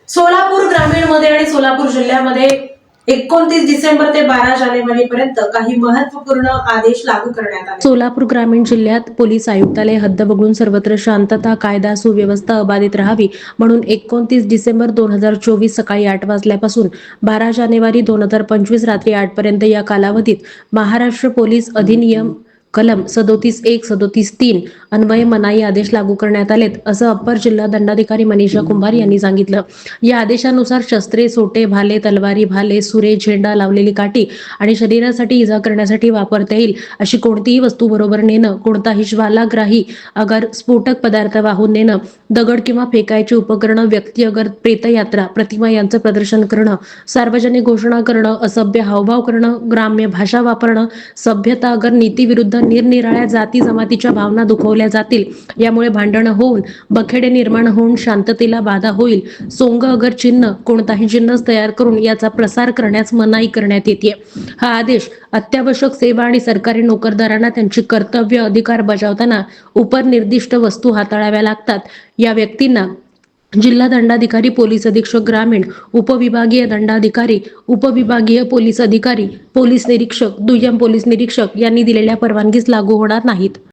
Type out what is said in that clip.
सोलापूर ग्रामीणमध्ये आणि सोलापूर जिल्ह्यामध्ये 29 डिसेंबर ते 12 जानेवारी पर्यंत काही महत्त्वपूर्ण आदेश लागू करण्यात आले। सोलापूर ग्रामीण जिल्ह्यात पोलीस आयुक्तालय हद्द वगळून सर्वत्र शांतता, कायदा, सुव्यवस्था अबाधित राहावी म्हणून 29 डिसेंबर 2024 सकाळी 8 वाजल्यापासून 12 जानेवारी 2025 रात्री 8 पर्यंत या कालावधीत महाराष्ट्र पोलीस अधिनियम कलम 37(1) 37(3) अन्वये मनाई आदेश लागू करण्यात आलेत, असं अप्पर जिल्हा दंडाधिकारी मनीषा कुंभार यांनी सांगितलं। या आदेशानुसार शस्त्रे, सोटे, भाले, तलवारी, भाले, सुरे, झेंडा, लावलेली काठी आणि शरीरासाठी इजा करण्यासाठी वापरता येईल अशी कोणतीही वस्तू बरोबर नेणं, कोणताही ज्वालाग्राही अगर स्फोटक पदार्थ वाहून नेणं, दगड किंवा फेकायची उपकरणं, व्यक्ती अगर प्रेतयात्रा, प्रतिमा यांचं प्रदर्शन करणं, सार्वजनिक घोषणा करणं, असभ्य हावभाव करणं, ग्राम्य भाषा वापरणं, सभ्यता अगर नीतीविरुद्ध निरनिराळ्या जाती जमातीच्या भावना दुखवल्या जातील, यामुळे भांडणं होऊन बखेडे निर्माण होऊन शांततेला बाधा होईल, सोंग अगर चिन्ह, कोणताही जिन्नस तयार करून याचा प्रसार करण्यास मनाई करण्यात येते। हा आदेश अत्यावश्यक सेवा आणि सरकारी नोकरदारांना त्यांची कर्तव्य अधिकार बजावताना उपनिर्दिष्ट वस्तू हाताळाव्या लागतात। या व्यक्तींना जिल्हा दंडाधिकारी, पोलीस अधीक्षक ग्रामीण, उपविभागीय दंडाधिकारी, उपविभागीय पोलीस अधिकारी, पोलीस निरीक्षक, दुय्यम पोलीस निरीक्षक यांनी दिलेल्या परवानगीस लागू होणार नाहीत।